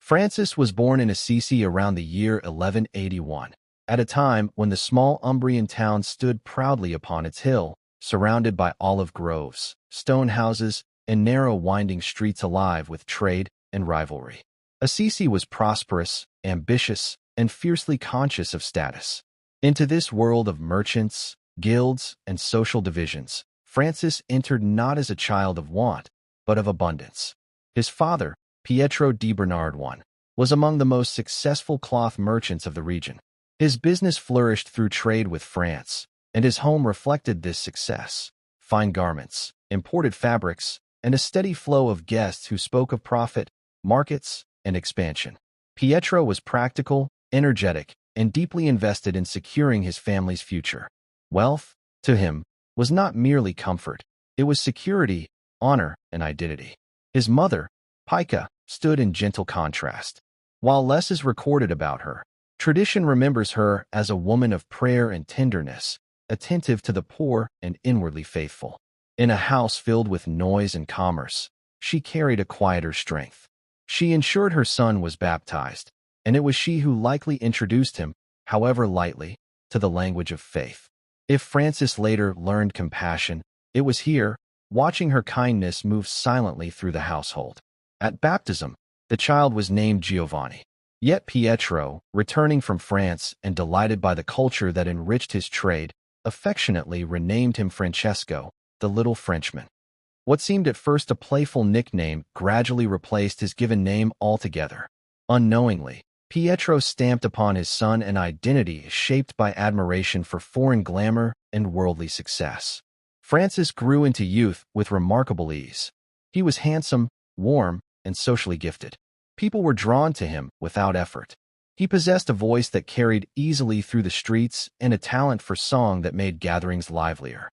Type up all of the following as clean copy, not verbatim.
Francis was born in Assisi around the year 1181, at a time when the small Umbrian town stood proudly upon its hill, surrounded by olive groves, stone houses, and narrow winding streets alive with trade and rivalry. Assisi was prosperous, ambitious, and fiercely conscious of status. Into this world of merchants, guilds, and social divisions, Francis entered not as a child of want, but of abundance. His father, Pietro di Bernard I, was among the most successful cloth merchants of the region. His business flourished through trade with France, and his home reflected this success. Fine garments, imported fabrics, and a steady flow of guests who spoke of profit, markets, and expansion. Pietro was practical, energetic, and deeply invested in securing his family's future. Wealth, to him, was not merely comfort. It was security, honor, and identity. His mother, Pica, stood in gentle contrast. While less is recorded about her, tradition remembers her as a woman of prayer and tenderness, attentive to the poor and inwardly faithful. In a house filled with noise and commerce, she carried a quieter strength. She ensured her son was baptized, and it was she who likely introduced him, however lightly, to the language of faith. If Francis later learned compassion, it was here, watching her kindness move silently through the household. At baptism, the child was named Giovanni. Yet Pietro, returning from France and delighted by the culture that enriched his trade, affectionately renamed him Francesco, the little Frenchman. What seemed at first a playful nickname gradually replaced his given name altogether. Unknowingly, Pietro stamped upon his son an identity shaped by admiration for foreign glamour and worldly success. Francis grew into youth with remarkable ease. He was handsome, warm, and socially gifted. People were drawn to him without effort. He possessed a voice that carried easily through the streets and a talent for song that made gatherings livelier.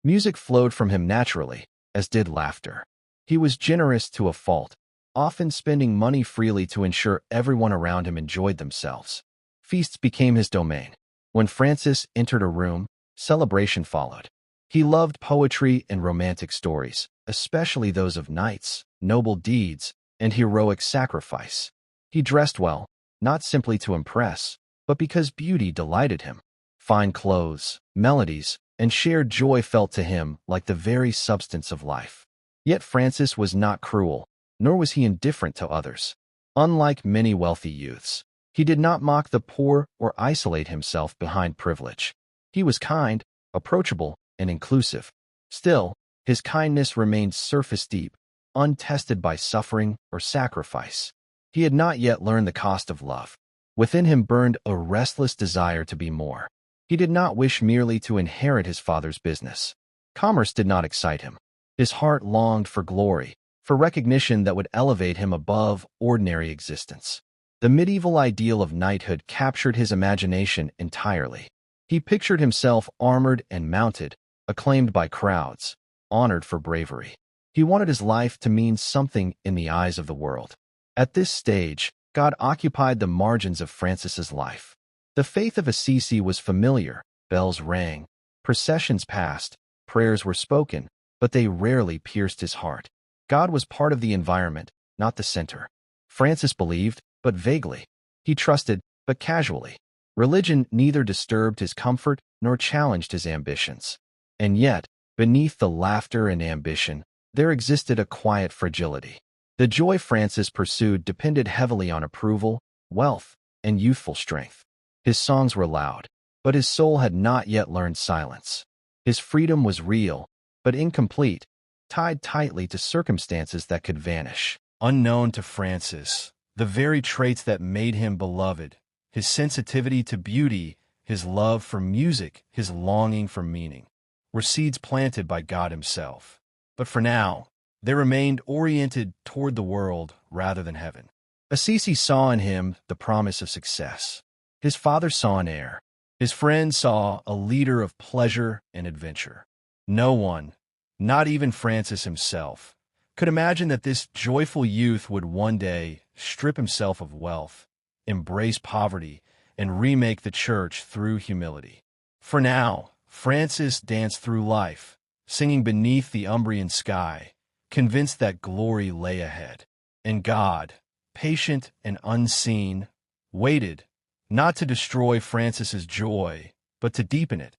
Music flowed from him naturally, as did laughter. He was generous to a fault, often spending money freely to ensure everyone around him enjoyed themselves. Feasts became his domain. When Francis entered a room, celebration followed. He loved poetry and romantic stories, especially those of knights, noble deeds, and heroic sacrifice. He dressed well, not simply to impress, but because beauty delighted him. Fine clothes, melodies, and shared joy felt to him like the very substance of life. Yet Francis was not cruel, nor was he indifferent to others. Unlike many wealthy youths, he did not mock the poor or isolate himself behind privilege. He was kind, approachable, and inclusive. Still, his kindness remained surface-deep, untested by suffering or sacrifice. He had not yet learned the cost of love. Within him burned a restless desire to be more. He did not wish merely to inherit his father's business. Commerce did not excite him. His heart longed for glory, for recognition that would elevate him above ordinary existence. The medieval ideal of knighthood captured his imagination entirely. He pictured himself armored and mounted, acclaimed by crowds, honored for bravery. He wanted his life to mean something in the eyes of the world. At this stage, God occupied the margins of Francis's life. The faith of Assisi was familiar, bells rang, processions passed, prayers were spoken, but they rarely pierced his heart. God was part of the environment, not the center. Francis believed, but vaguely. He trusted, but casually. Religion neither disturbed his comfort nor challenged his ambitions. And yet, beneath the laughter and ambition, there existed a quiet fragility. The joy Francis pursued depended heavily on approval, wealth, and youthful strength. His songs were loud, but his soul had not yet learned silence. His freedom was real, but incomplete, tied tightly to circumstances that could vanish. Unknown to Francis, the very traits that made him beloved, his sensitivity to beauty, his love for music, his longing for meaning, were seeds planted by God himself. But for now, they remained oriented toward the world rather than heaven. Assisi saw in him the promise of success. His father saw an heir. His friends saw a leader of pleasure and adventure. No one, not even Francis himself, could imagine that this joyful youth would one day strip himself of wealth, embrace poverty, and remake the church through humility. For now, Francis danced through life, singing beneath the Umbrian sky, convinced that glory lay ahead. And God, patient and unseen, waited, not to destroy Francis's joy, but to deepen it,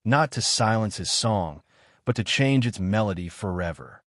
not to silence his song, but to change its melody forever.